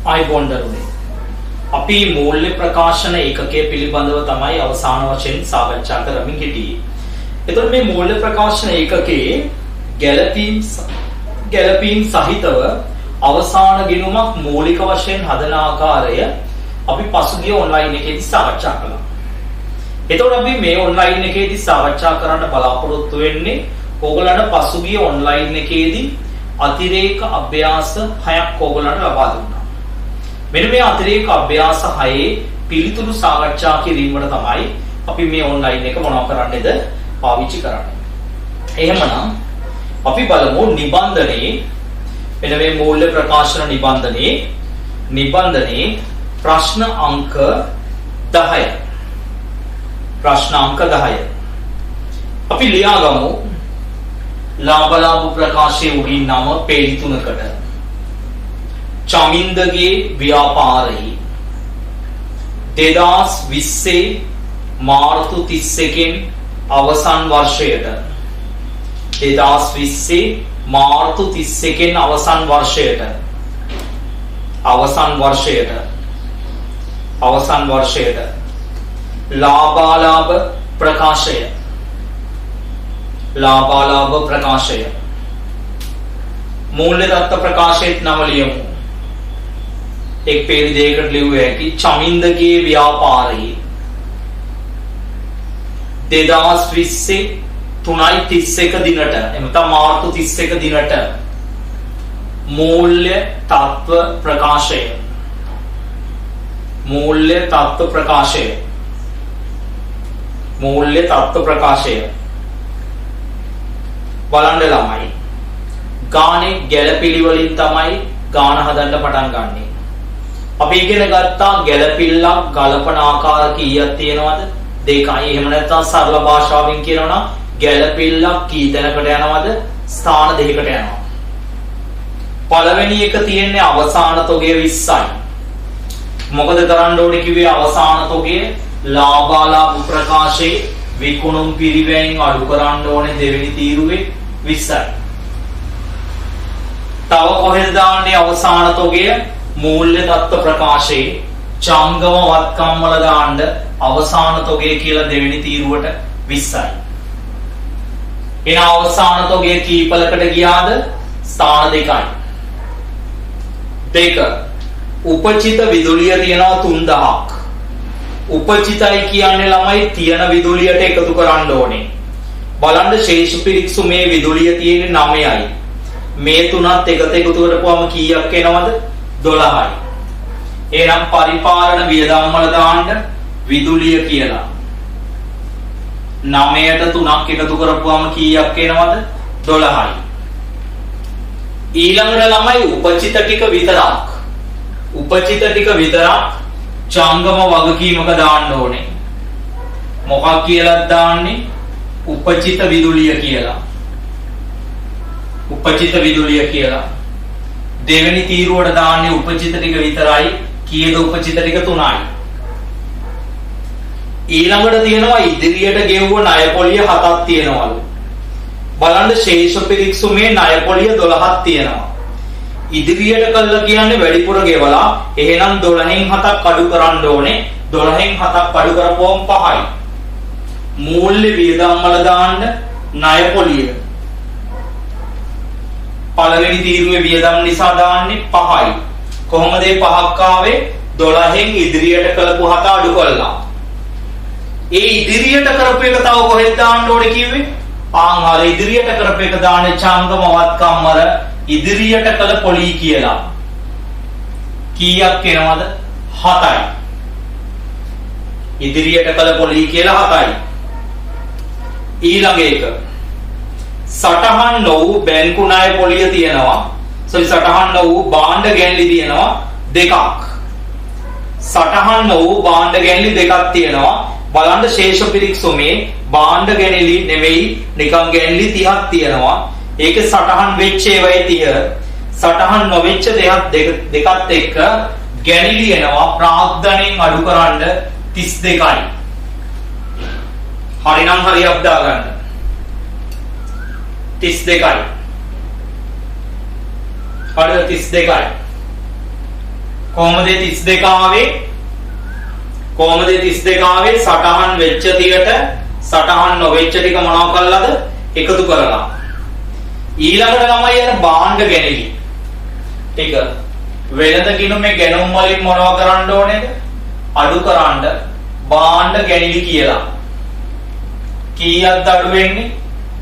ආයිබෝන් දරුවනේ. අපි මූල්‍ය ප්‍රකාශන ඒකකයේ පිළිබඳව තමයි අවසාන වශයෙන් සාකච්ඡා කරමින් හිටියේ. එතකොට මේ මූල්‍ය ප්‍රකාශන ඒකකයේ ගැළපීම් සහිතව අවසාන ගිණුමක් මූලික වශයෙන් හදන ආකාරය අපි පසුගිය ඔන්ලයින් එකේදී සාකච්ඡා කළා. එතකොට අපි මේ ඔන්ලයින් එකේදී සාකච්ඡා කරන්න බලාපොරොත්තු වෙන්නේ ඕගොල්ලන්ට පසුගිය ඔන්ලයින් එකේදී අතිරේක අභ්‍යාස 6ක් ඕගොල්ලන්ට ලබා දුන්නා. මෙන්න මේ අතිරේක අභ්‍යාස 6 පිළිතුරු සාකච්ඡා කිරීමට තමයි අපි මේ ඔන්ලයින් එක මොනව කරන්නේද පාවිච්චි කරන්නේ. එහෙමනම් අපි බලමු නිබන්ධනයේ මෙන්න මේ මූල්‍ය ප්‍රකාශන නිබන්ධනයේ ප්‍රශ්න අංක 10. ප්‍රශ්න අංක 10. අපි ලියාගමු ලාභ ප්‍රකාශයේ උඩින් නම පේලි 3කට. චමින්දගේ ව්‍යාපාරයේ 2020 මාර්තු 31 අවසන් වර්ෂයට 2020 මාර්තු 31 අවසන් වර්ෂයට ලාභාලාභ ප්‍රකාශය මූල්‍ය දත්ත ප්‍රකාශයට නම ලියමු. එක් පේලි දෙකකට ලියුවේ හැකි චමින්දගේ ව්‍යාපාරයේ 2020 3.31 දිනට එමෙතන මාර්තු 31 දිනට මූල්‍ය තත්ත්ව ප්‍රකාශය බලන්න ළමයි ගානේ ගැළපිලි වලින් තමයි ගාන හදන්න පටන් ගන්නෙ. අපි ඉගෙන ගත්තා ගැළපිල්ලක් ගලපන ආකාර කීයක් තියෙනවද? 2යි. එහෙම නැත්නම් සරල භාෂාවෙන් කියනවා නම් ගැළපිල්ලක් කී තැනකට යනවද? ස්ථාන 2කට යනවා. පළවෙනි එක තියෙන්නේ අවසාන තොගය 20යි. මොකද කරන්න ඕනේ කිව්වේ අවසාන තොගය ලාභාලාභ ප්‍රකාශයේ විකුණුම් පිරිවැයෙන් අඩු කරන්න ඕනේ දෙවෙනි තීරුවේ 20යි. තව කොහෙද දාන්නේ අවසාන තොගය මූල්‍ය தত্ত্ব ප්‍රකාශයේ ජංගම වත්කම් වල දාන්න අවසාන තොගය කියලා දෙවෙනි තීරුවට 20යි. එන අවසාන තොගය කීපලකට ගියාද? ස්ථාන 2යි. 2 උපචිත විදුලිය තියනවා 3000ක්. උපචිතයි කියන්නේ ළමයි තියෙන විදුලියට එකතු කරන්න ඕනේ. බලන්න ශේෂ පිරික්සු මේ විදුලිය තියෙන්නේ 9යි. මේ තුනත් එකට එකතු කරපුවම කීයක් එනවද? 12යි. එහෙනම් පරිපාලන වියදම් වල දාන්න විදුලිය කියලා. 9ට 3ක් එකතු කරපුවම කීයක් එනවද? 12යි. ඊළඟට ළමයි උපචිත ටික විතරක් ජංගම වගකීමක දාන්න ඕනේ. මොකක් කියලාද දාන්නේ? උපචිත විදුලිය කියලා. දෙවෙනි තීරුවට දාන්නේ උපචිත ටික විතරයි. කීයද උපචිත ටික? 3යි. ඊළඟට තියෙනවා ඉදිරියට ගෙවුව ණය පොලිය 7ක් තියෙනවලු. බලන්න ශේෂ පිරික්සුමේ ණය පොලිය 12ක් තියෙනවා. ඉදිරියට කළා කියන්නේ වැඩිපුර ගෙවලා. එහෙනම් 12න් 7ක් අඩු කරන්න ඕනේ. 12න් 7ක් අඩු කරපුවම 5යි. මූල්‍ය වියදම් වල දාන්න ණය පොලිය. පළවෙනි තීරුවේ වියදම් නිසා දාන්නේ 5යි. කොහොමද මේ 5ක් ආවේ? 12න් ඉදිරියට කරපු 7 අඩු කළා. ඒ ඉදිරියට කරපු එක තව කොහෙද දාන්න ඕනේ කිව්වේ? අර ඉදිරියට කරපු එක දාන්නේ චංගම වත්කම් වල ඉදිරියට කළ පොලී කියලා. කීයක් එනවද? 7යි. ඉදිරියට කළ පොලී කියලා 7යි. ඊළඟ එක සටහන් නොවු බැංකු ණය පොලිය තියෙනවා. සටහන් නොවු භාණ්ඩ ගැන්ලි තියෙනවා 2ක්. සටහන් නොවු භාණ්ඩ ගැන්ලි 2ක් තියෙනවා. බලන්න ශේෂ පිරික්සුමේ භාණ්ඩ ගැන්ලි නෙමෙයි නිකන් ගැන්ලි 30ක් තියෙනවා. ඒකේ සටහන් වෙච්ච ඒවායි 30. සටහන් නොවෙච්ච දෙකත් එක්ක ගැණිලි එනවා ප්‍රාග්ධනෙන් අඩු කරන්න 32යි. හරිනම් හරියක් දාගන්න. 32යි. හරිද 32යි. කොහොමද 32 ආවේ? කොහොමද 32 ආවේ? සටහන් වෙච්ච තියට සටහන් නොවෙච්ච ටික මොනව කළාද? එකතු කරලා. ඊළඟට ළමයි අර භාණ්ඩ ගැනීම ටික වෙළඳ ගිණුමේ ගැනුම් වලින් මොනව කරන්න ඕනේද? අඩු කරන්න භාණ්ඩ ගැනීම කියලා. කීයක්ද අඩු වෙන්නේ?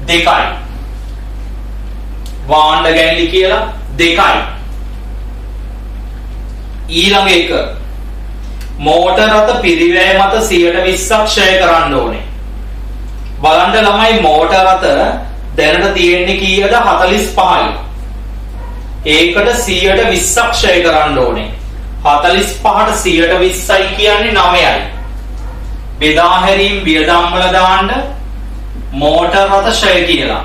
2යි. භාණ්ඩ ගැනීම කියලා 2යි. ඊළඟ එක මෝටර රථ පිරිවැය මත 120ක් ක්ෂය කරන්න ඕනේ. බලන්න ළමයි මෝටර රථ දැනට තියෙන්නේ කීයද? 45යි. ඒකට 120ක් ක්ෂය කරන්න ඕනේ. 45ට 120යි කියන්නේ 9යි. බෙදා හැරීම් වියදම් වල දාන්න මෝටර රථ ක්ෂය කියලා.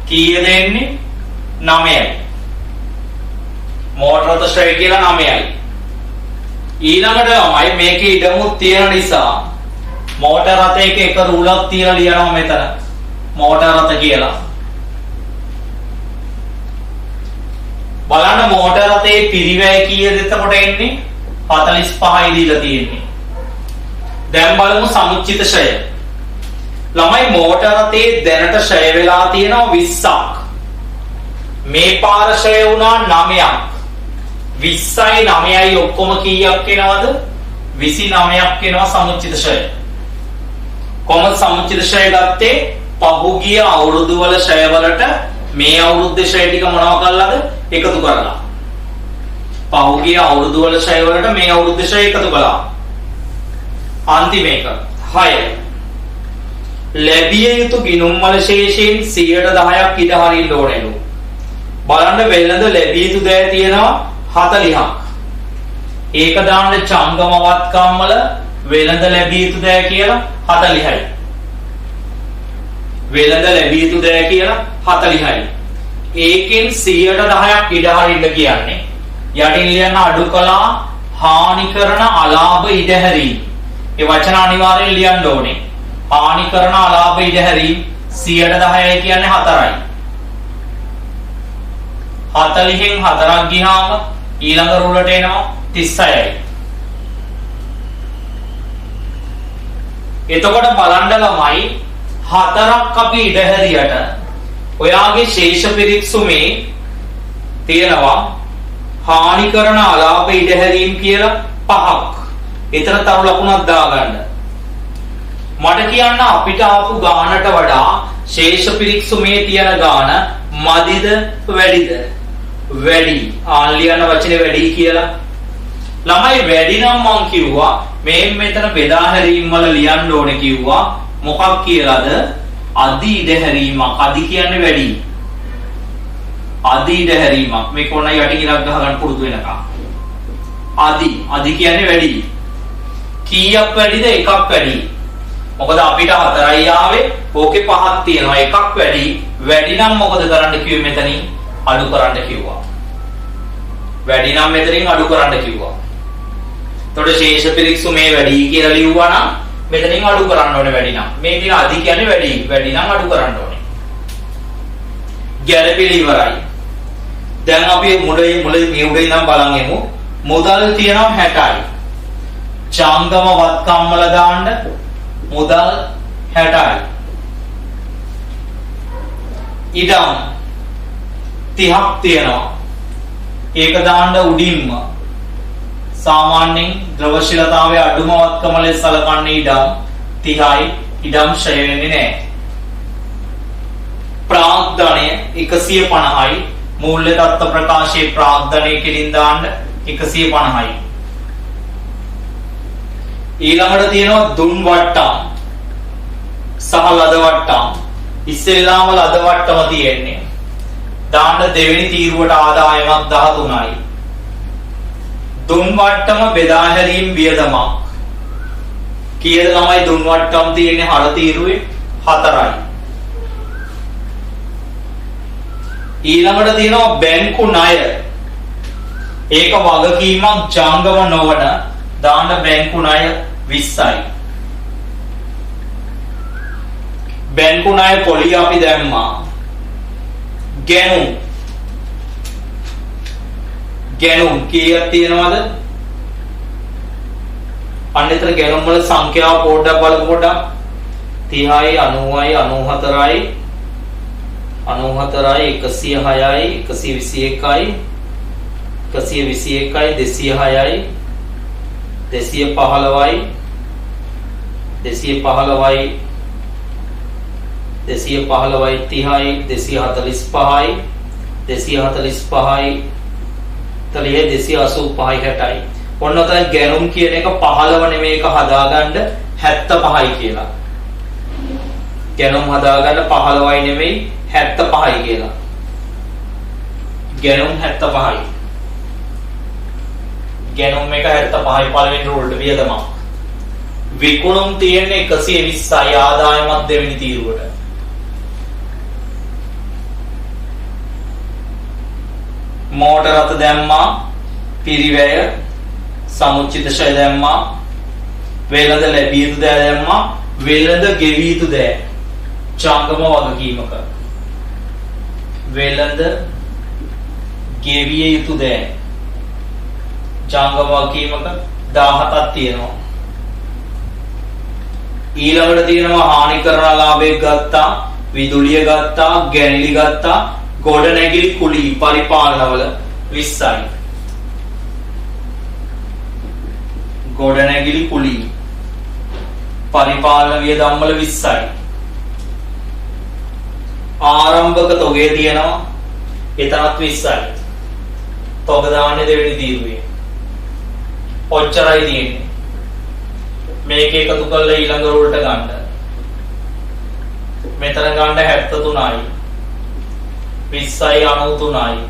කීයද එන්නේ? 9යි. මෝටර රථ ක්ෂය කියලා 9යි. ඊළඟට ළමයි මේකේ ඉඩමුත් තියෙන නිසා මෝටර රථයක එක රූලක් තියලා ලියනවා මෙතන මෝටර රථ කියලා. බලන්න මෝටර රථයේ පිරිවැය කීයද එතකොට එන්නේ? 45යි දීලා තියෙන්නේ. දැන් බලමු සමුච්චිත ක්ෂය. ළමයි මෝටර රථයේ දැනට ක්ෂය වෙලා තියෙනවා 20ක්. මේ පාර ක්ෂය වුණා 9ක්. 20යි 9යි ඔක්කොම කීයක් එනවද? 29ක් එනවා සමුච්චිත ක්ෂය. කොහොමද සමුච්චිත ක්ෂය ගත්තේ? පහුගිය අවුරුදු වල ක්ෂය වලට මේ අවුරුද්දේ ක්ෂය ටික මොනව කළාද? එකතු කරලා. පහුගිය අවුරුදු වල ක්ෂය වලට මේ අවුරුද්දේ ක්ෂය එකතු කළා. අන්තිම එක 6. ලැබිය යුතු ගිණුම් වල ශේෂයෙන් 10%ක් ඉඩ හරින්න ඕනේලු. බලන්න වෙළඳ ලැබිය යුතු දෑ තියෙනවා 40ක්. ඒක දාන්න චංගම වත්කම් වල වෙළඳ ලැබිය යුතු දෑ කියලා 40යි. වෙළඳ ලැබිය යුතු දෑ කියලා 40යි. ඒකෙන් 10%ක් ඉඩ හරින්න කියන්නේ යටින් ලියන්න අඩු කළා හානි කරන අලාභ ඉඩ හැරීම. ඒ වචන අනිවාර්යෙන් ලියන්න ඕනේ. හානි කරන අලාභ ඉඩ හැරීම 10% කියන්නේ 4යි. 40න් 4ක් ගියාම ඊළඟ රූලට එනවා 36යි. එතකොට බලන්න ළමයි 4ක් අපි ඉඩ හැරියට ඔයාගේ ශේෂ පිරික්සුමේ තියෙනවා හානි කරන අලාභ ඉඩ හැරීම් කියලා 5ක්. එතන තව ලකුණක් දාගන්න. මට කියන්න අපිට ආපු ගානට වඩා ශේෂ පිරික්සුමේ තියෙන ගාන මදිද වැඩිද? වැඩි. ආල්ලියන වචනේ වැඩි කියලා. ළමයි වැඩි නම් මං කිව්වා මේ මෙතන බෙදා හැරීම් වල ලියන්න ඕනේ කිව්වා. මොකක් කියලාද? අදි ඉඩ හැරීමක්. අදි කියන්නේ වැඩි. අදි ඉඩ හැරීමක්. මේක ඕන යටි ඉරක් ගහ ගන්න පුරුදු වෙනකම්. අදි කියන්නේ වැඩි. කීයක් වැඩිද? එකක් වැඩි. මොකද අපිට 4යි ආවේ. ඕකේ 5ක් තියෙනවා. එකක් වැඩි. වැඩි නම් මොකද කරන්න කිව්වේ මෙතනින්? අඩු කරන්න කිව්වා. වැඩි නම් මෙතනින් අඩු කරන්න කිව්වා. එතකොට ශේෂ පිරික්සුමේ වැඩි කියලා ලියුවා නම් මෙතනින් අඩු කරන්න ඕනේ වැඩි නම්. මේ දින අධි කියන්නේ වැඩි. වැඩි නම් අඩු කරන්න ඕනේ. ගැළපෙලි ඉවරයි. දැන් අපි මුලින් මේ උඩින් ඉඳන් බලන් යමු. මුදල් තියෙනවා 60යි. චාංගම වත්කම් වල දාන්න මුදල් 60යි. ඉඩම් 30ක් තියෙනවා. ඒක දාන්න උඩින්ම සාමාන්‍යයෙන් ද්‍රවශීලතාවයේ අඩුම වත්කම ලෙස සලකන්නේ ඉඩම් 30යි. ඉඩම් ක්ෂය වෙන්නේ නැහැ. ප්‍රාග්ධනය 150යි. මූල්‍ය තත්ත්ව ප්‍රකාශයේ ප්‍රාග්ධනය කෙලින් දාන්න 150යි. ඊළඟට තියෙනවා දුන් වට්ටම් සහ ලද වට්ටම්. ඉස්සෙල්ලාම ලද වට්ටම තියෙන්නේ. දාන්න දෙවෙනි තීරුවට ආදායමක් 13යි. දුන් වට්ටම බෙදා හැරීම් වියදමක්. කීයද ළමයි දුන් වට්ටම් තියෙන්නේ හර තීරුවේ? 4යි. ඊළඟට තියෙනවා බැංකු ණය. ඒක වගකීමක් ජංගම නොවන. දාන්න බැංකු ණය 20යි. බැංකු ණය පොලිය අපි දැම්මා. ගැනුම් ගැනුම් කීයක් තියෙනවද? අන්න එතන ගැනුම් වල සංඛ්‍යාව පොඩ්ඩක් බලමු පොඩ්ඩක්. 30යි 90යි 94යි 94යි 106යි 121යි 121යි 206යි 215යි 215යි 215යි 30යි 245යි 245යි 285යි 60යි. ඔන්න ඔතන ගැනුම් කියන එක 15 නෙමෙයි එක හදාගන්න 75යි කියලා. ගැනුම් හදාගන්න 15යි නෙමෙයි 75යි කියලා. ගැනුම් 75යි. ගැනුම් එක 75යි පළවෙනි රූල්ට වියදම. විකුණුම් තියෙන්නේ 120යි ආදායමත් දෙවෙනි තීරුවට. මෝටර රථ දැම්මා, පිරිවැය සමුච්චිත ෂය දැම්මා, වෙළඳ ලැබිය යුතු දෑ දැම්මා, වෙළඳ ගෙවිය යුතු දෑ ජංගම වගකීමක. වෙළඳ ගෙවිය යුතු දෑ ජංගම වගකීමක 17ක් තියෙනවා. ඊළඟට තියෙනවා හානි කරන ලාභයක් ගත්තා, විදුලිය ගත්තා, ගැනිලි ගත්තා, ගොඩනැගිලි කුලී පරිපාලනවල 20යි. ගොඩනැගිලි කුලී පරිපාලන වියදම් වල 20යි. ආරම්භක තොගේ තියෙනවා එතනත් 20යි. තොග දාන්නේ දෙවෙනි තීරුවේ. ඔච්චරයි තියෙන්නේ. මේක එකතු කරලා ඊළඟ රූල්ට ගන්න. මෙතන ගන්න 73යි. 20යි 93යි.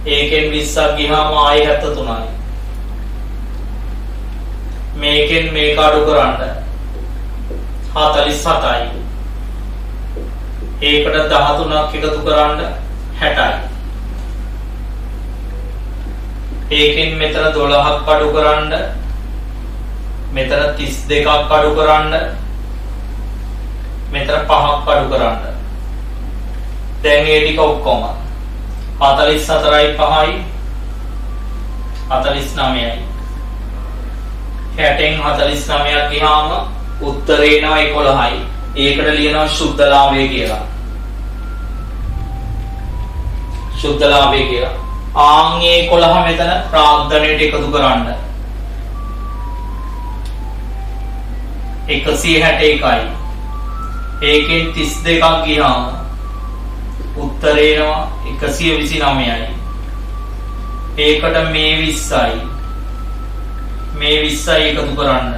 ඒකෙන් 20ක් ගියාම ආයෙ 73යි. මේකෙන් මේක අඩු කරන්න 47යි. ඒකට 13ක් එකතු කරන්න 60යි. ඒකෙන් මෙතන 12ක් අඩු කරන්න, මෙතන 32ක් අඩු කරන්න, මෙතන 5ක් අඩු කරන්න. දැන් ඒ ටික ඔක්කොම 44යි 5යි 49යි. 60න් 49ක් ගියාම උත්තරේ එනවා 11යි. ඒකට ලියනවා ශුද්ධ ලාභය කියලා. ශුද්ධ ලාභය කියලා. ආන්ගේ 11 මෙතන ප්‍රාග්ධනයට එකතු කරන්න. 161යි. ඒකෙන් 32ක් ගියාම උත්තරේ එනවා 129යි. ඒකට මේ 20යි. මේ 20යි එකතු කරන්න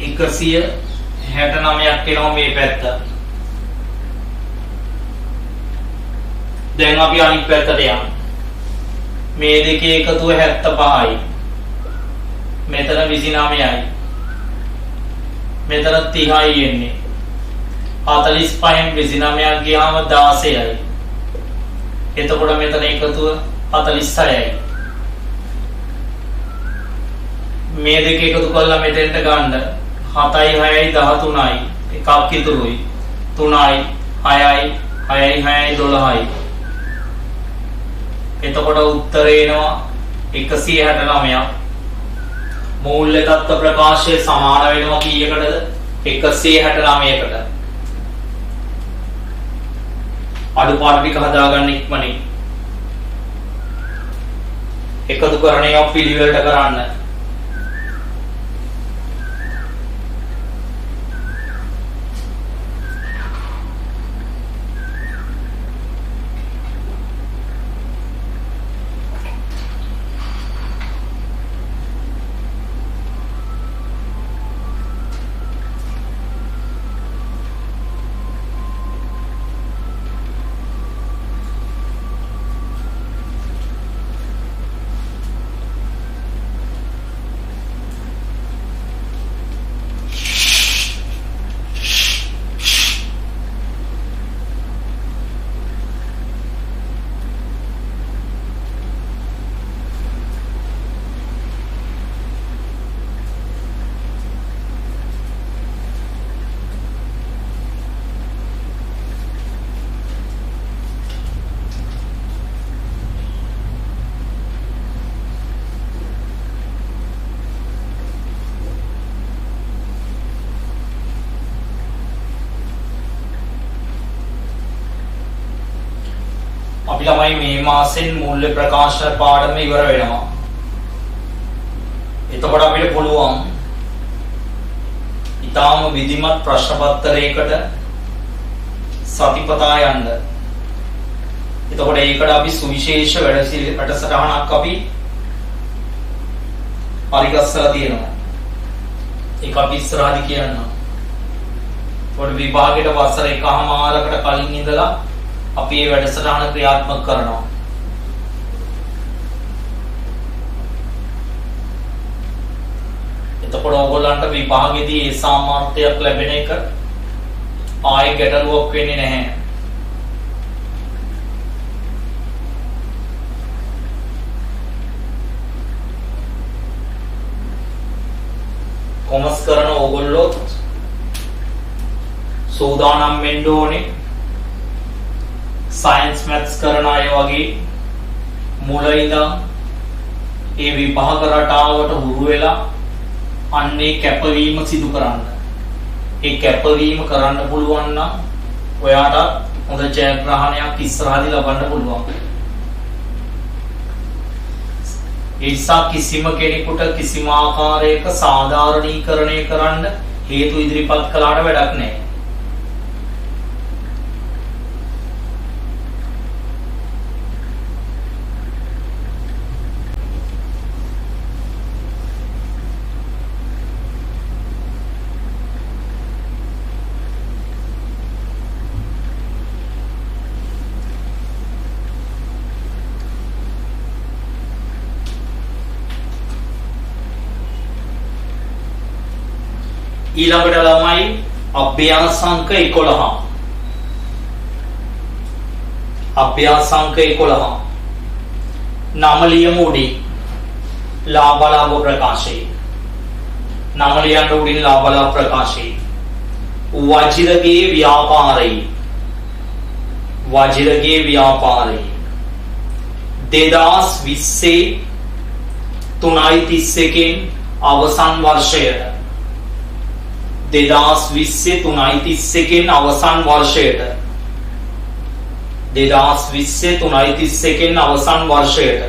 169ක් එනවා මේ පැත්ත. දැන් අපි අනිත් පැත්තට යමු. මේ දෙකේ එකතුව 75යි. මෙතන 29යි. මෙතන 30යි එන්නේ. 45න් 29ක් ගියාම 16යි. එතකොට මෙතන එකතුව 46යි. මේ දෙක එකතු කරලා මෙතෙන්ට ගන්න 7යි 6යි 13යි. එකක් ඉතුරුයි. 3යි 6යි 6යි 6යි 12යි. එතකොට උත්තරේ එනවා 169ක්. මූල්‍ය තත්ත්ව ප්‍රකාශය සමාන වෙනවා කීයකටද? 169කට. අඩුපාඩු ටික හදාගන්න ඉක්මනින්. එකතු කරණය පිළිවෙලට කරන්න. තමයි මේ මාසෙන් මූල්‍ය ප්‍රකාශන පාඩම ඉවර වෙනවා. එතකොට අපිට පුළුවන් ඊටාම විධිමත් ප්‍රශ්න පත්‍රයකට සතිපතා යන්න. එතකොට ඒකට අපි සුවිශේෂ වැඩසටහනක් අපි පරිගස්සලා තියෙනවා. ඒක අපි ඉස්සරහදී කියන්නම්. ඒකට විභාගයට වසර එකමාරකට කලින් ඉඳලා අපි මේ වැඩසටහන ක්‍රියාත්මක කරනවා. එතකොට ඕගොල්ලන්ට විභාගෙදී ඒ සාමාර්ථයක් ලැබෙන එක ආයෙ ගැටලුවක් වෙන්නේ නැහැ. කොමර්ස් කරන ඕගොල්ලෝ සූදානම් වෙන්න ඕනේ. සයන්ස් මැත්ස් කරන අය වගේ මුල ඉඳන් ඒ විභාග රටාවට හුරු වෙලා අන්නේ කැපවීම සිදු කරන්න. ඒ කැපවීම කරන්න පුළුවන් නම් ඔයාට හොඳ ජයග්‍රහණයක් ඉස්සරහදී ලබන්න පුළුවන්. ඒ නිසා කිසිම කෙනෙකුට කිසිම ආකාරයක සාධාරණීකරණය කරන්න හේතු ඉදිරිපත් කළාට වැඩක් නැහැ. ඊළඟට ළමයි අභ්‍යාසංක 11. අභ්‍යාසංක 11. නම ලියමු උඩින්. ලාභ ප්‍රකාශය. නම ලියන්න උඩින් ලාභ ප්‍රකාශය. වජිරගේ ව්‍යාපාරයි. වජිරගේ ව්‍යාපාරයි 2020 3:31 අවසන් වර්ෂයට 2020 3:31 අවසන් වර්ෂයට 2020 3:31 අවසන් වර්ෂයට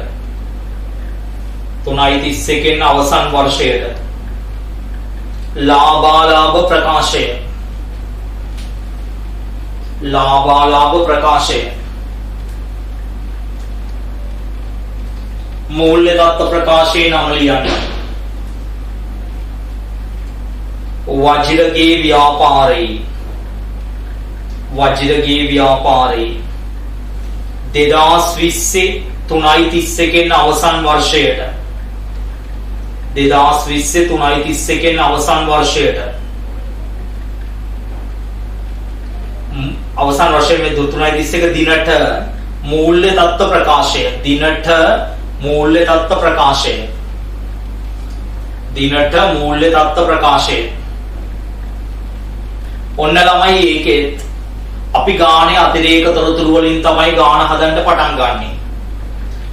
3:31 අවසන් වර්ෂයට ලාභාලාභ ප්‍රකාශය ලාභාලාභ ප්‍රකාශය මූල්‍ය දත්ත ප්‍රකාශයේ නම ලියන්න. වජිරගේ ව්‍යාපාරේ 2020 3:31 අවසන් වර්ෂයට 2020 3:31 අවසන් වර්ෂයට අවසන් වර්ෂයේ මේ 3:31 දිනට මූල්‍ය තත්ත්ව ප්‍රකාශය දිනට මූල්‍ය තත්ත්ව ප්‍රකාශය දිනට මූල්‍ය තත්ත්ව ප්‍රකාශය ඔන්න ළමයි ඒකෙත් අපි ගානේ අතිරේක තොරතුරු වලින් තමයි ගාන හදන්න පටන් ගන්නෙ.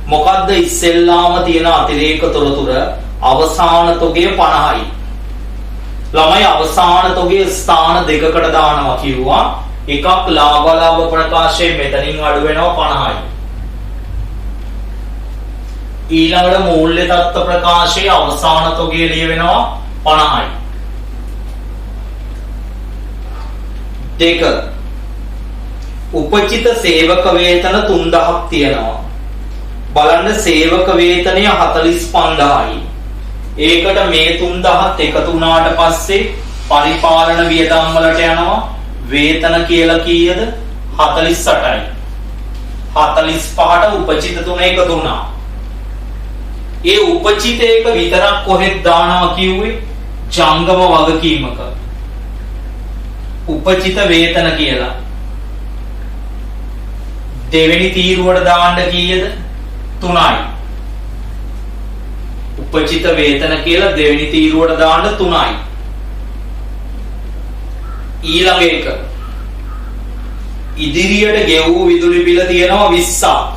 මොකද්ද ඉස්සෙල්ලාම තියෙන අතිරේක තොරතුර අවසාන තොගය 50යි. ළමයි අවසාන තොගය ස්ථාන දෙකකට දානවා කිව්වා. එකක් ලාභ ප්‍රකාශයෙන් මෙතනින් අඩු වෙනවා 50යි. ඊළඟට මූල්‍ය තත්ත්ව ප්‍රකාශයේ අවසාන තොගය ලියවෙනවා 50යි. දෙක උපචිත සේවක වේතන 3000ක් තියෙනවා. බලන්න සේවක වේතනය 45000යි. ඒකට මේ 3000ත් එකතු වුණාට පස්සේ පරිපාලන වියදම් වලට යනවා. වේතන කියලා කීයද? 48යි. 45ට උපචිත තුන එකතු වුණා. ඒ උපචිත එක විතරක් කොහෙද දානවා කිව්වේ? ජංගම වගකීමක. උපචිත වේතන කියලා. දෙවෙනි තීරුවට දාන්න කීයද? 3යි. උපචිත වේතන කියලා දෙවෙනි තීරුවට දාන්න 3යි. ඊළඟ එක ඉදිරියට ගෙවූ විදුලි බිල තියෙනවා 20ක්.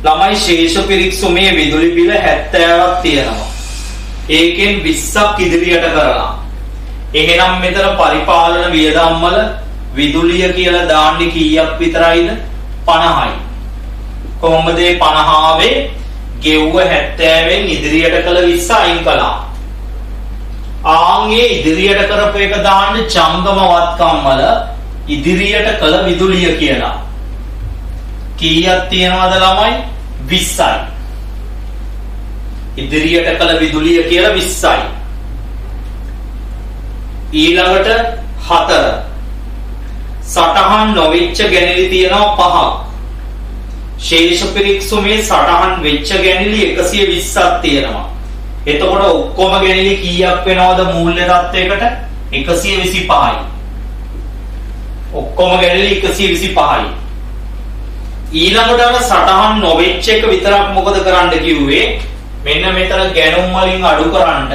ළමයි ශේෂ පිරික්සුමේ විදුලි බිල 70ක් තියෙනවා. ඒකෙන් 20ක් ඉදිරියට කරලා එහෙනම් මෙතන පරිපාලන වියදම් වල විදුලිය කියලා දාන්නේ කීයක් විතරයිද? 50යි. කොහොමද 50 ගෙව්ව 70න් ඉදිරියට කළ 20 අයින් කළා. ආන්ගේ ඉදිරියට කරපු එක දාන්න ජංගම වත්කම් වල ඉදිරියට කළ විදුලිය කියලා. කීයක් තියනවද ළමයි? 20යි. ඉදිරියට කළ විදුලිය කියලා 20යි. ඊළඟට 4 සටහන් නොවෙච්ච ගැණිලි තියෙනවා 5ක්. ශේෂ පිරික්සුමේ සටහන් වෙච්ච ගැණිලි 120ක් තියෙනවා. එතකොට ඔක්කොම ගැණිලි කීයක් වෙනවද මූල්‍ය තත්වයකට? 125යි. ඔක්කොම ගැණිලි 125යි. ඊළඟට අර සටහන් නොවෙච්ච එක විතරක් මොකද කරන්න කිව්වේ? මෙන්න මෙතන ගැණුම් වලින් අඩු කරන්න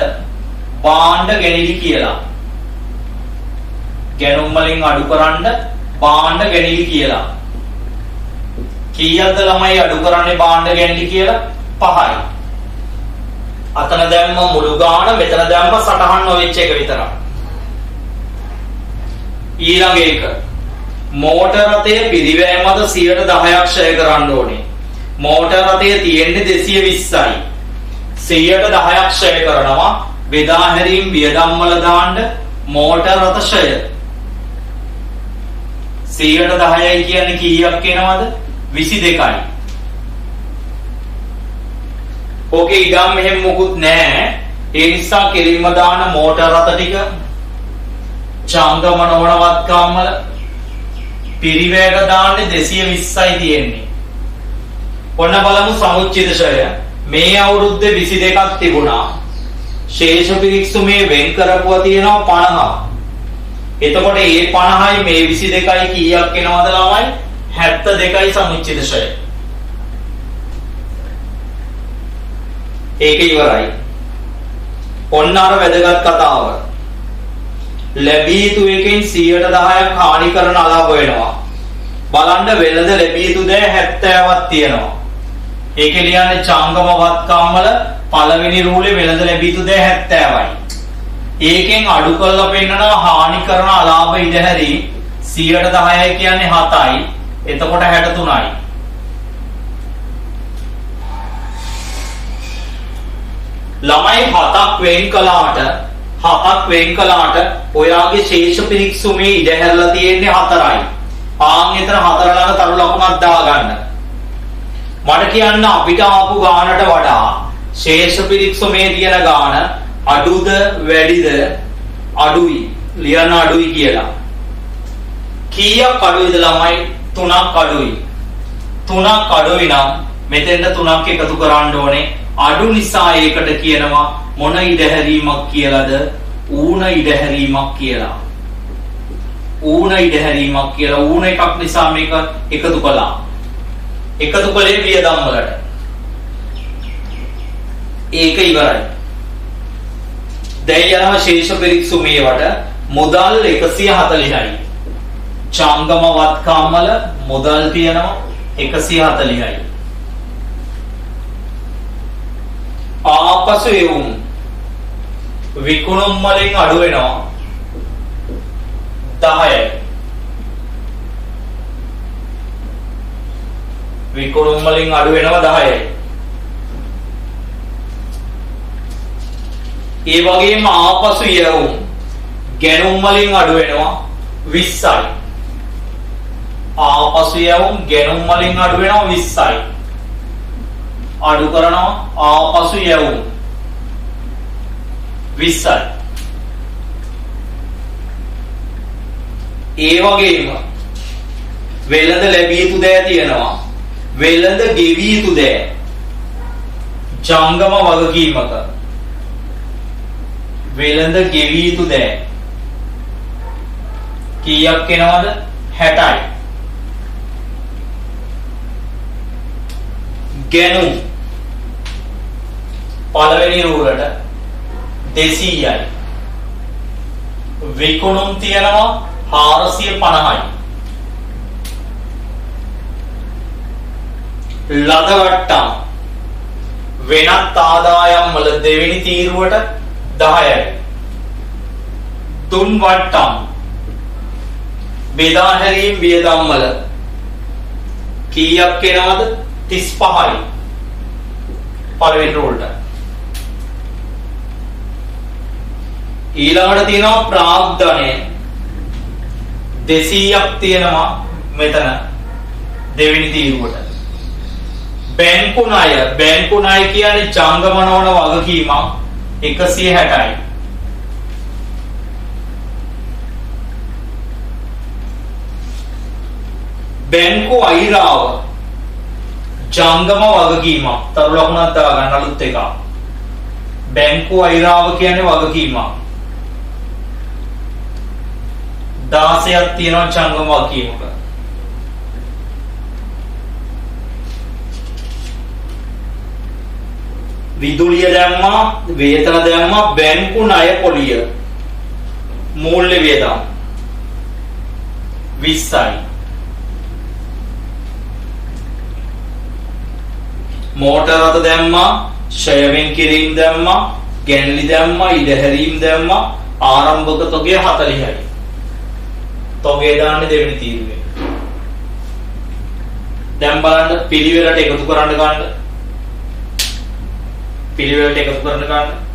භාණ්ඩ ගැණිලි කියලා. ගැණුම් වලින් අඩු කරන්න භාණ්ඩ ගැණිලි කියලා. කීයක්ද ළමයි අඩු කරන්නේ භාණ්ඩ ගැණිලි කියලා? 5යි. අතන දැම්ම මුළු ගාන, මෙතන දැම්ම සටහන් නොවෙච්ච එක විතරක්. ඊළඟ එක මෝටර රථය පිරිවැයමද 10%ක් ක්ෂය කරන්න ඕනේ. මෝටර රථය තියෙන්නේ 220යි. 10%ක් ක්ෂය කරනවා. බෙදා හැරීම් වියදම් වල දාන්න මෝටර රථ ක්ෂය 10%යි කියන්නේ කීයක් එනවද? 22යි. ඕකේ ඉඩම් මෙහෙම මොකුත් නැහැ. ඒ නිසා කෙලින්ම දාන මෝටර රථ ටික ජංගම නොවන වත්කම් වල පිරිවැයට දාන්නේ 220යි තියෙන්නේ. ඔන්න බලමු සමුච්චිත ක්ෂය. මේ අවුරුද්දේ 22ක් තිබුණා. ශේෂ පිරික්සුමේ වෙන් කරපුවා තියෙනවා 50ක්. එතකොට මේ 50යි මේ 22යි කීයක් එනවද ළමයි? 72යි සමුච්චිත ක්ෂය. ඒක ඉවරයි. ඔන්න අර වැදගත් කතාව. ලැබී යුතු එකෙන් 10%ක් හානි කරන අලාභ වෙනවා. බලන්න වෙළඳ ලැබී යුතු දේ 70ක් තියෙනවා. ඒකේ ලියන්නේ ජංගම වත්කම් වල පළවෙනි රූලේ වෙළඳ ලැබී යුතු දේ 70යි. ඒකෙන් අඩු කරලා පෙන්නනවා හානි කරන අලාභ ඉඩහැරි 10%යි කියන්නේ 7යි. එතකොට 63යි. ළමයි 7ක් වෙන් කළාට ඔයාගේ ශේෂ පිරික්සුමේ ඉඩහැරලා තියෙන්නේ 4යි. ආන් එතන 4 ළඟ තරු ලකුණක් දාගන්න. මට කියන්න අපිට ආපු ගානට වඩා ශේෂ පිරික්සුමේ තියෙන ගාන අඩුද වැඩිද? අඩුයි. ලියන්න අඩුයි කියලා. කීයක් අඩුයිද ළමයි? 3ක් අඩුයි. 3ක් අඩුයි නම් මෙතෙන්ද 3ක් එකතු කරන්න ඕනේ. අඩු නිසා ඒකට කියනවා මොන ඉඩහැරීමක් කියලාද? ඌන ඉඩහැරීමක් කියලා. ඌන ඉඩහැරීමක් කියලා. ඌන එකක් නිසා මේක එකතු කළා. එකතු කළේ වියදම් වලට. ඒක ඉවරයි. දැන් යනවා ශේෂ පිරික්සුමේවට. මුදල් 140යි. ජංගම වත්කම් වල මුදල් තියෙනවා 140යි. ආපසු එවුම් විකුණුම් වලින් අඩු වෙනවා 10යි. විකුණුම් වලින් අඩු වෙනවා 10යි. ඒ වගේම ආපසු යවුම් ගැණුම් වලින් අඩු වෙනවා 20යි. ආපසු යවුම් ගැණුම් වලින් අඩු වෙනවා 20යි. අඩු කරනවා ආපසු යවුම් 20යි. ඒ වගේම වෙළඳ ලැබිය යුතු දෑ තියෙනවා. වෙළඳ ගෙවිය යුතු දෑ ජංගම වගකීමක. වෙළඳ ගෙවිය යුතු දෑ කීයක් එනවද? 60යි. ගැණුම් පළවෙනි රූලට 200යි. විකුණුම් තියෙනවා 450යි. ලද වට්ටම් වෙනත් ආදායම් වල දෙවෙනි තීරුවට 10යි. තුන් වට්ටම් බෙදා හැරීම් වියදම් වල කීයක් එනවද? 35යි පළවෙනි රූල්ට. ඊළඟට තියෙනවා ප්‍රාග්ධනය 200ක් තියෙනවා මෙතන දෙවෙනි තීරුවට. බැංකු ණය කියන්නේ ජංගමනවන වගකීමක් 160යි. බැංකු අයිරාව ජංගම වගකීමක්. තරු ලකුණක් දාගන්න අලුත් එකක්. බැංකු අයිරාව කියන්නේ වගකීමක් 16ක් තියෙනවා ජංගම වගකීමක. විදුලිය දැම්මා, වේතන දැම්මා, බැංකු ණය පොලිය මූල්‍ය වියදම් 20යි. මෝටර රථ දැම්මා, ෂයවෙන් කිරීම දැම්මා, ගැන්ලි දැම්මා, ඉඩහැරීම් දැම්මා, ආරම්භක තොගය 40යි. තොගය දාන්නේ දෙවෙනි තීරුවේ. දැන් බලන්න පිළිවෙලට එකතු කරන්න ගන්න. පිළිවෙලට එකතු කරන්න ගන්න.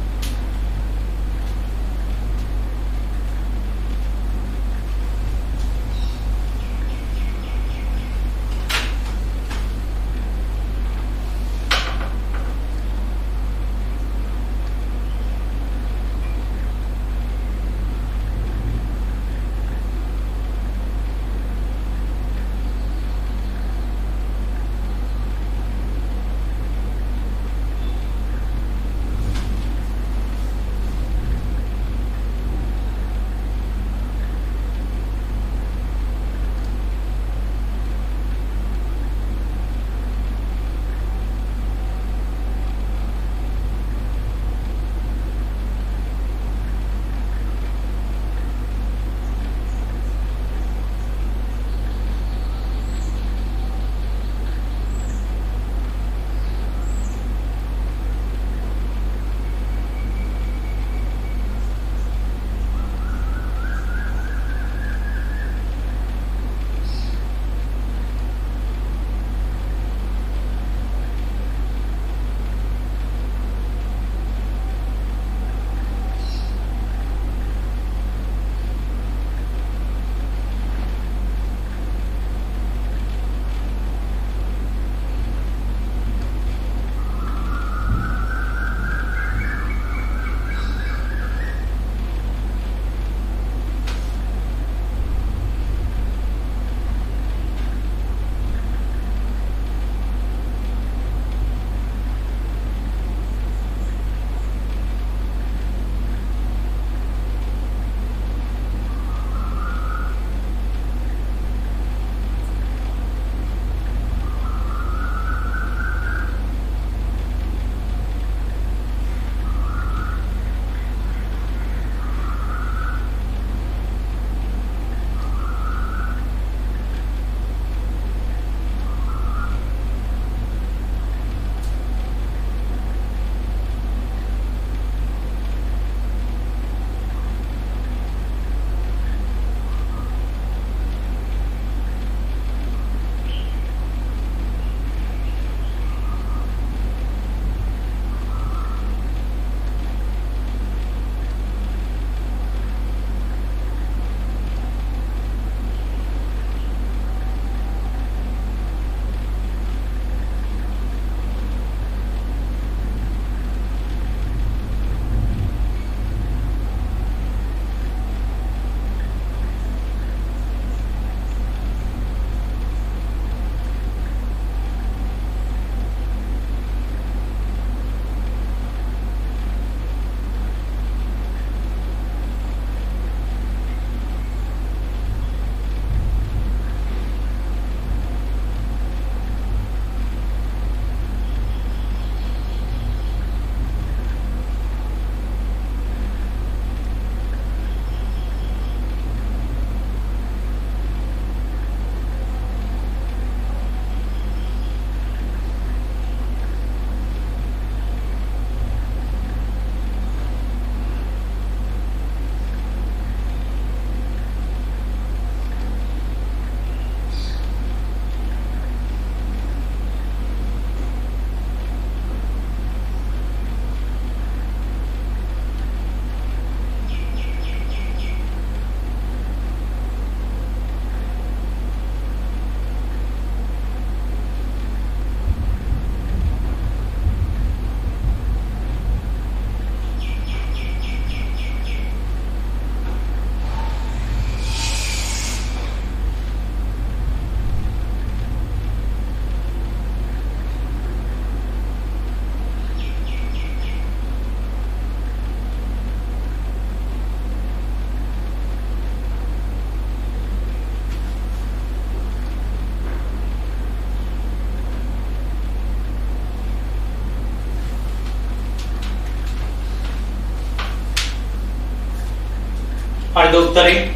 හරිද උත්තරේ?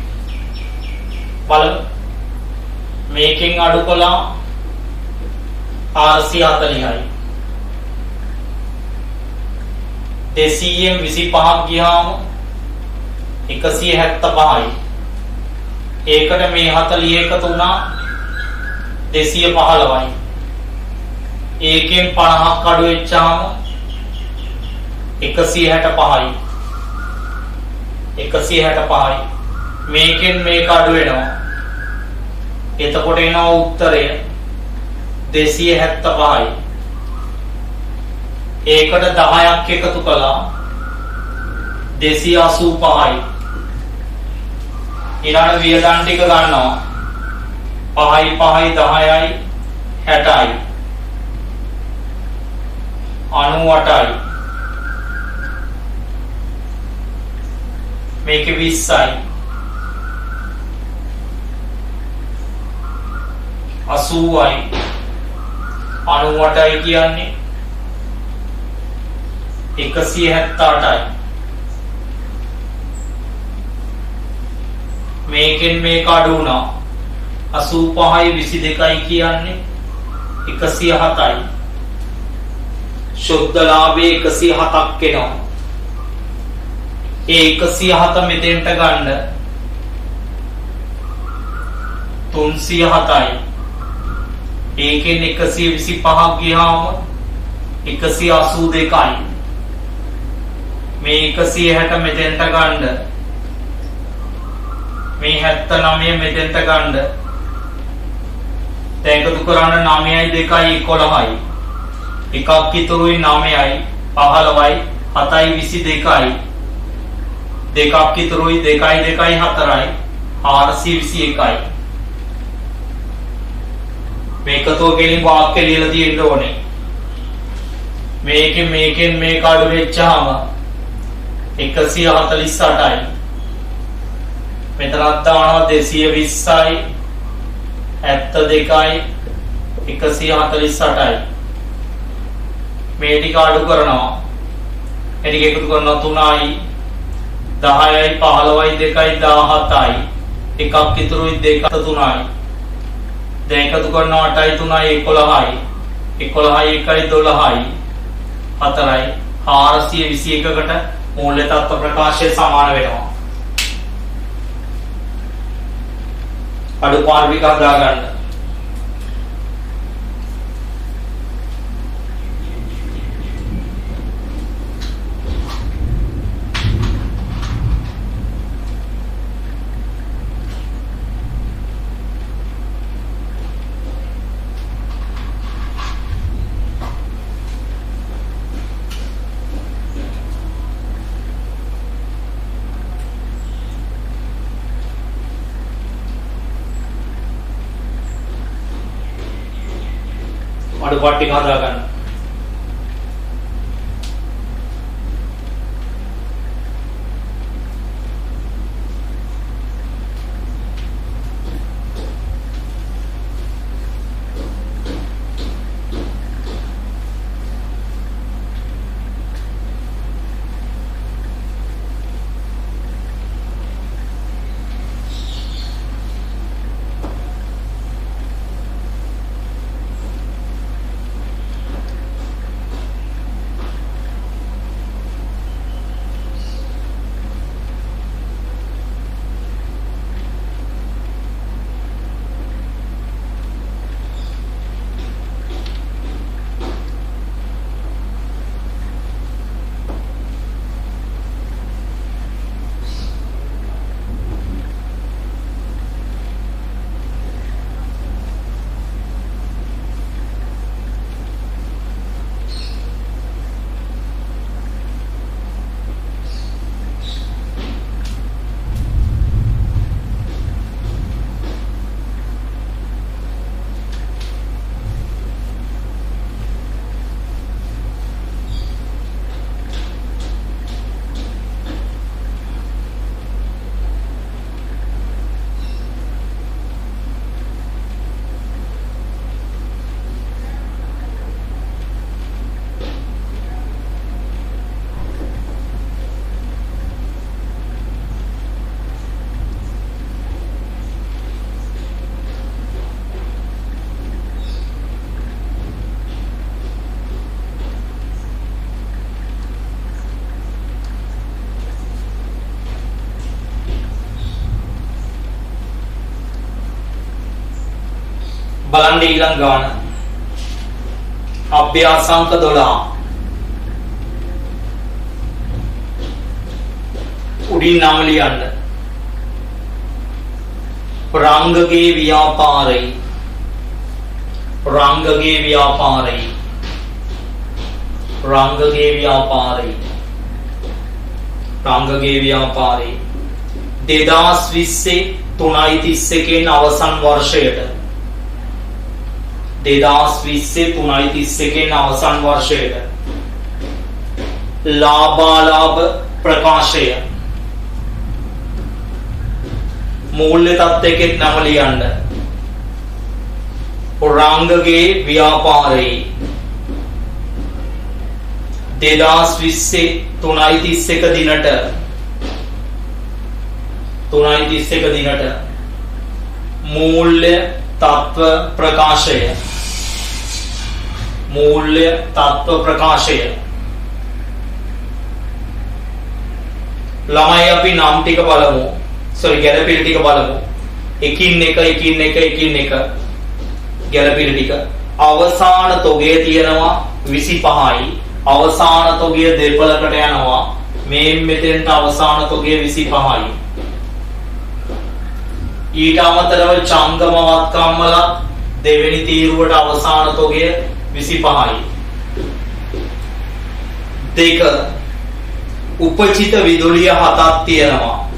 බලමු. මේකෙන් අඩු කළා 440යි. 200න් 25ක් ගියාම 175යි. ඒකට මේ 40 එකතු වුණා 215යි. ඒකෙන් 50ක් අඩු වෙච්චාම 165යි. 165යි. මේකෙන් මේක අඩු වෙනවා. එතකොට එනවා උත්තරය 275යි. ඒකට 10ක් එකතු කළා 285යි. ඊළඟ වියදම් ටික ගන්නවා 5යි 5යි 10යි 60යි 98යි. මේකේ 20යි 80යි 98යි කියන්නේ 178යි. මේකෙන් මේක අඩු වුණා 85යි 22යි කියන්නේ 107යි. ශුද්ධ ලාභයේ 107ක් එනවා. ඒ 107 මෙතෙන්ට ගන්න 307යි. ඒකෙන් 125ක් ගියාම 182යි. මේ 160 මෙතෙන්ට ගන්න මේ 79 මෙතෙන්ට ගන්න. දැන් එකතු කරන්න 9යි 2යි 11යි. එකක් ඉතුරුයි 9යි 15යි 7යි 22යි. දෙකක් ඉතුරුයි 2යි 2යි 4යි 421යි. මේකතෝ ගෙලින් වාක්‍ය ලියලා තියෙන්න ඕනේ. මේකෙන් මේක අඩු වෙච්චාම 148යි. මෙතනත් දානවා 220යි 72යි 148යි. මේ ටික අඩු කරනවා. ඒ ටික එකතු කරනවා 3යි 10යි 15යි 2යි 17යි. එකක් ඉතුරුයි 2 3යි. දැන් එකතු කරනවා 8යි 3යි 11යි. 11යි 1යි 12යි 4යි 421කට මූල්‍ය තත්ත්ව ප්‍රකාශය සමාන වෙනවා. අඩුපාඩු ටික හදා ගන්න. අඩුපාඩු ටික හදා ගන්න. බලන්න ඊළඟ ගාන. අභ්‍යාසංක 12. උඩින් නම ලියන්න. රංගගේ ව්‍යාපාරයි. රංගගේ ව්‍යාපාරයි. රංගගේ ව්‍යාපාරයි. රංගගේ ව්‍යාපාරයි. 2020 3:31 අවසන් වර්ෂයට 2020 3:31 අවසන් වර්ෂයට ලාභාලාභ ප්‍රකාශය මූල්‍ය තත්ත්වයකට නම ලියන්න. රංගගේ ව්‍යාපාරේ 2020 3:31 දිනට 3:31 දිනට මූල්‍ය තත්ත්ව ප්‍රකාශය මූල්‍ය තත්ත්ව ප්‍රකාශය. ළමයි අපි නම් ටික බලමු. ගැළපෙන ටික බලමු. එකින් එක ගැළපෙන ටික. අවසාන තොගය තියෙනවා 25යි. අවසාන තොගය දෙපළකට යනවා. මෙතෙන්ට අවසාන තොගය 25යි. ඊට අමතරව චංගම වත්කම්වල දෙවෙනි තීරුවට අවසාන තොගය 25යි. 2 උපචිත විදුලිය 7ක් තියෙනවා.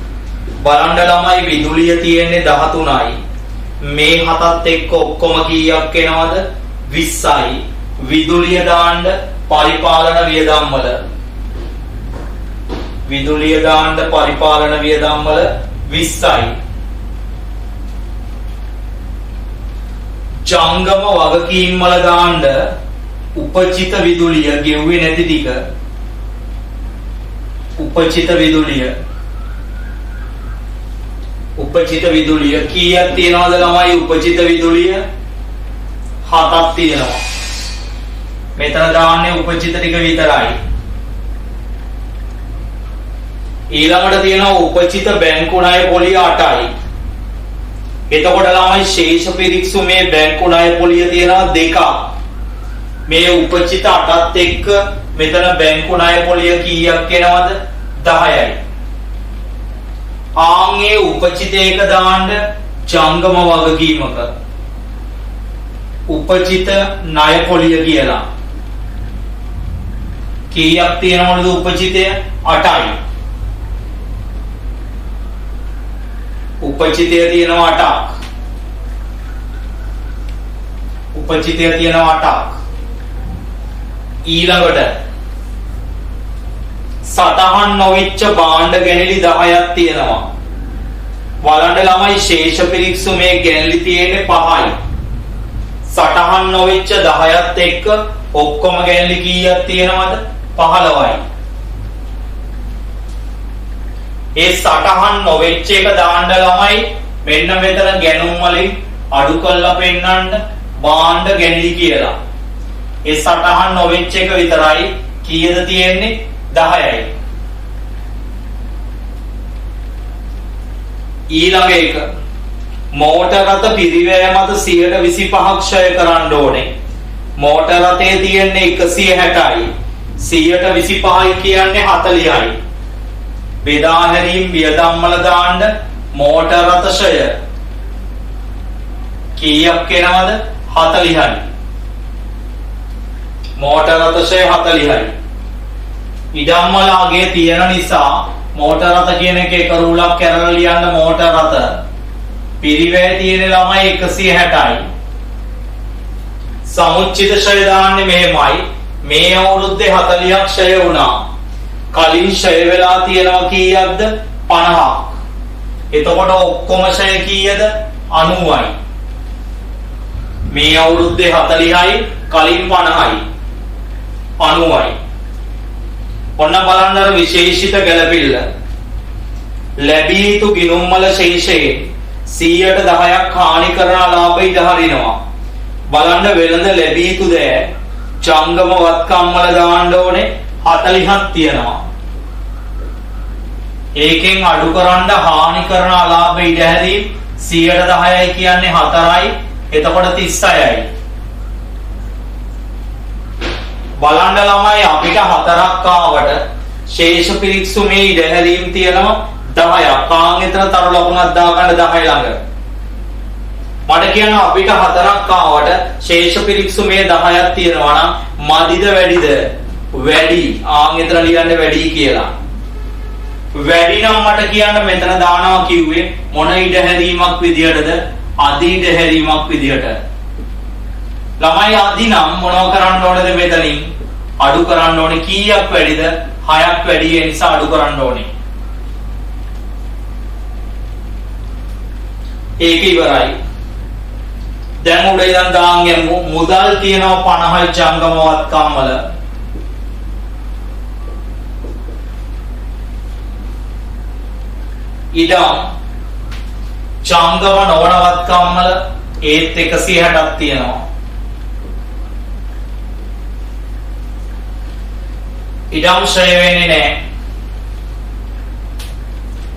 බලන්න ළමයි විදුලිය තියෙන්නේ 13යි. මේ 7ත් එක්ක ඔක්කොම කීයක් එනවද? 20යි. විදුලිය දාන්න පරිපාලන වියදම් වල විදුලිය දාන්න පරිපාලන වියදම් වල 20යි. ජංගම වගකීම් වල දාන්න උපචිත විදුලිය ගෙව්වේ නැති ටික උපචිත විදුලිය කීයක් තියනවද ළමයි? උපචිත විදුලිය 7ක් තියෙනවා. මෙතන දාන්නේ උපචිත ටික විතරයි. ඊළඟට තියෙනවා උපචිත බැංකු ණය පොලිය 8යි. එතකොට ළමයි ශේෂ පිරික්සුමේ බැංකු ණය පොලිය තියෙනවා 2ක්. මේ උපචිත 8ත් එක්ක මෙතන බැංකු ණය පොලිය කීයක් එනවද? 10යි. ආන්ගේ උපචිත එක දාන්න ජංගම වගකීමක උපචිත ණය පොලිය කියලා. කීයක් තියෙනවද උපචිතය? 8යි. උපචිතය තියෙනවා 8ක්. උපචිතය තියෙනවා 8ක්. ඊළඟට සතහන් නොවෙච්ච භාණ්ඩ ගැනලි 10ක් තියෙනවා. බලන්න ළමයි ශේෂ පිරික්සුමේ ගැනලි තියෙන්නේ 5යි. සටහන් නොවෙච්ච 10ත් එක්ක ඔක්කොම ගැනලි කීයක් තියෙනවද? 15යි. ඒ සටහන් නොවෙච්ච එක දාන්න ළමයි මෙන්න මෙතන ගැනුම් වලින් අඩු කරලා පෙන්නන්න භාණ්ඩ ගැනලි කියලා. ඒ සටහන් නොවෙච්ච එක විතරයි කීයද තියෙන්නේ? 10යි. ඊළඟ එක මෝටර රථ පිරිවැය මත 25ක් ක්ෂය කරන්න ඕනේ. මෝටර රථයේ තියෙන්නේ 160යි. 125යි කියන්නේ 40යි. බෙදා හැරීම් වියදම් වල දාන්න මෝටර රථ ක්ෂය කීයක් එනවද? 40යි. මෝටර රථ ක්ෂය 40යි. ඉඩම් වල අගේ තියෙන නිසා මෝටර රථ කියන එක එක රූලක් කරලා ලියන්න. මෝටර රථ පිරිවැය තියෙන ළමයි 160යි. සමුච්චිත ක්ෂය දාන්නේ මෙහෙමයි. මේ අවුරුද්දේ 40ක් ක්ෂය වුණා. කලින් ක්ෂය වෙලා තියෙනවා කීයක්ද? 50ක්. එතකොට ඔක්කොම ක්ෂය කීයද? 90යි. මේ අවුරුද්දේ 40යි කලින් 50යි 90යි. ඔන්න බලන්න අර විශේෂිත ගැළපිල්ල. ලැබී යුතු ගිණුම් වල ශේෂයෙන් 10%ක් හානි කරන ලාභ ඉඩ හරිනවා. බලන්න වෙළඳ ලැබී යුතු දෑ ජංගම වත්කම් වල දාන්න ඕනේ 40ක් තියෙනවා. ඒකෙන් අඩු කරන්න හානි කරන ලාභ ඉඩ හැරීම් 10%යි කියන්නේ 4යි. එතකොට 36යි. බලන්න ළමයි අපිට 4ක් ආවට ශේෂ පිරික්සුමේ ඉඩ හැරීම් තියෙනවා 10ක්. කාන් එතන තරු ලකුණක් දාගන්න 10 ළඟ. මට කියන්න අපිට 4ක් ආවට ශේෂ පිරික්සුමේ 10ක් තියෙනවා නම් මදිද වැඩිද? වැඩි. ආන් එතන ලියන්න වැඩි කියලා. වැඩි නම් මට කියන්න මෙතන දානවා කිව්වේ මොන ඉඩ හැරීමක් විදියටද? අදි ඉඩ හැරීමක් විදියට. ළමයි අදි නම් මොනව කරන්න ඕනද මෙතනින්? අඩු කරන්න ඕනේ. කීයක් වැඩිද? 6ක් වැඩි. ඒ නිසා අඩු කරන්න ඕනේ. ඒක ඉවරයි. දැන් උඩ ඉඳන් දාන් යමු. මුදල් තියෙනවා 50යි ජංගම වත්කම් වල. ඉඩම් ජංගම නොවන වත්කම් වල ඒත් 160ක් තියෙනවා. ඉඩම් ශ්‍රය වෙන්නේ නැහැ.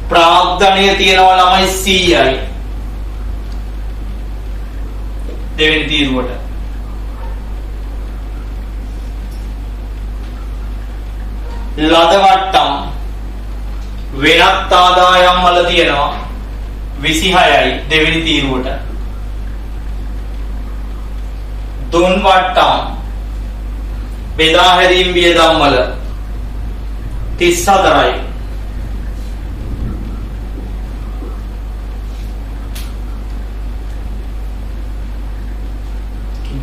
ප්‍රාග්ධනය තියෙනවා ළමයි 100යි. දෙවෙනි තීරුවට. ලද වට්ටම් වෙනත් ආදායම් වල තියෙනවා 26යි දෙවෙනි තීරුවට. දුන් වට්ටම් බෙදා හැරීම් වියදම් වල 34යි.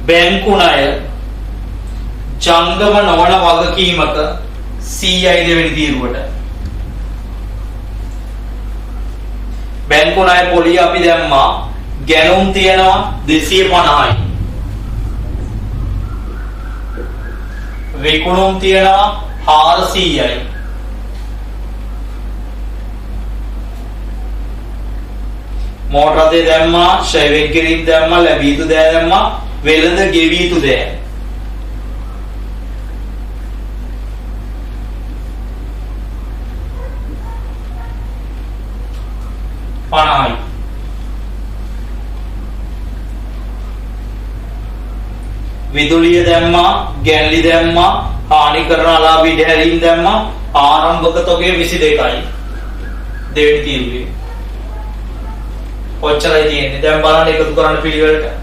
බැංකු ණය ජංගම නොවන වගකීමක 100යි දෙවෙනි තීරුවට. බැංකු ණය පොලිය අපි දැම්මා. ගැනුම් තියෙනවා 250යි. විකුණුම් තියෙනවා 400යි. මෝටර රථය දැම්මා. ෂෙ වෙග්ගිරින් දැම්මා. ලැබිය යුතු දෑ දැම්මා. වෙළඳ ගෙවිය යුතු දෑ. පණයි. විදුලිය දැම්මා. ගැන්ලි දැම්මා. හානි කරන අලාභී ඉඩ හැරීම් දැම්මා. ආරම්භක තොගය 22යි. දෙවෙනි තීරුවේ. ඔච්චරයි තියෙන්නේ. දැන් බලන්න එකතු කරන්න පිළිවෙලට.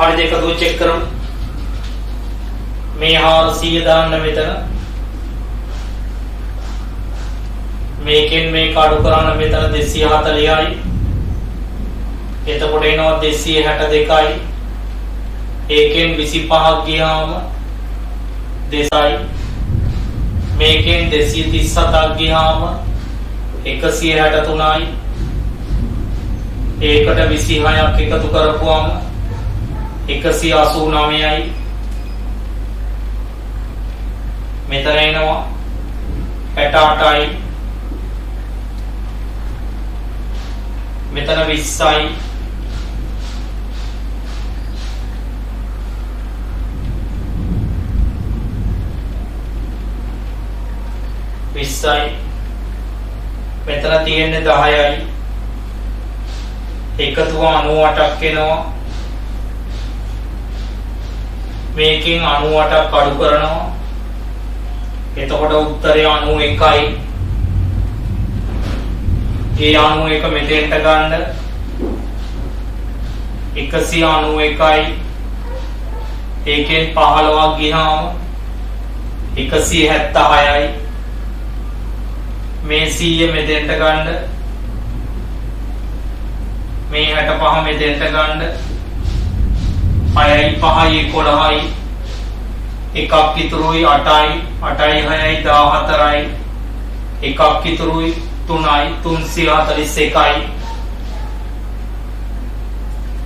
හරි දෙක දුව චෙක් කරමු. මේ 400 දාන්න මෙතන. මේකෙන් මේක අඩු කරන්න මෙතන 240යි. එතකොට එනවා 262යි. ඒකෙන් 25ක් ගියාම 2යි. මේකෙන් 237ක් ගියාම 163යි. ඒකට 26ක් එකතු කරපුවාම 189යි. මෙතන එනවා 68යි. මෙතන 20යි. මෙතන තියෙන්නේ 10යි. එකතුව 98ක් එනවා. මේකෙන් 98ක් අඩු කරනවා. එතකොට උත්තරය 91යි. ඒ 91 මෙතෙන්ට ගන්න 191යි. ඒකෙන් 15ක් ගියාම 176යි. මේ 100 මෙතෙන්ට ගන්න මේ 65 මෙතෙන්ට ගන්න 6යි 5යි 11යි. එකක් ඉතුරුයි 8යි 8යි 6යි 14යි. එකක් ඉතුරුයි 3යි 341යි.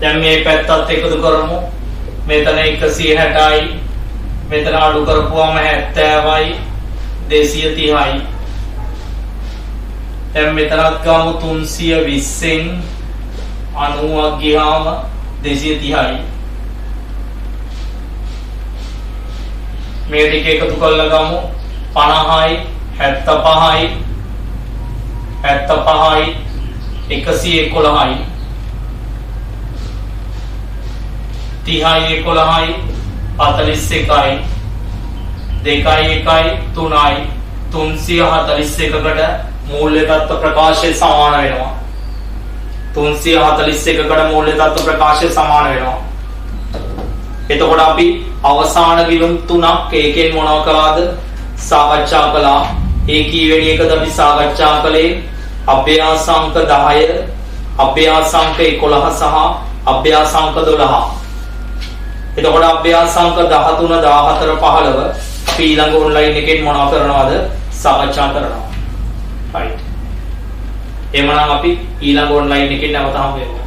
දැන් මේ පැත්තත් එකතු කරමු. මෙතන 160යි. මෙතන අඩු කරපුවාම 70යි 230යි. දැන් මෙතනත් ගමු 320න් 90ක් ගියාම 230යි. මේ ටික එකතු කරලා ගමු 50යි 75යි 111යි 30යි 11යි 41යි 2යි 1යි 3යි 341කට මූල්‍ය තත්ත්ව ප්‍රකාශය සමාන වෙනවා. 341කට මූල්‍ය තත්ත්ව ප්‍රකාශය සමාන වෙනවා. එතකොට අපි අවසාන ගිණුම් තුනක් ඒකෙන් මොනවා කළාද? සාකච්ඡා කළා. ඒ කීවෙනි එකද අපි සාකච්ඡා කළේ? අභ්‍යාසාංක 10, අභ්‍යාසාංක 11 සහ අභ්‍යාසාංක 12. එතකොට අභ්‍යාසාංක 13, 14, 15 අපි ඊළඟ ඔන්ලයින් එකෙන් මොනවා කරනවද? සාකච්ඡා කරනවා. right. එහෙනම් අපි ඊළඟ ඔන්ලයින් එකෙන් නැවත හමු වෙමු.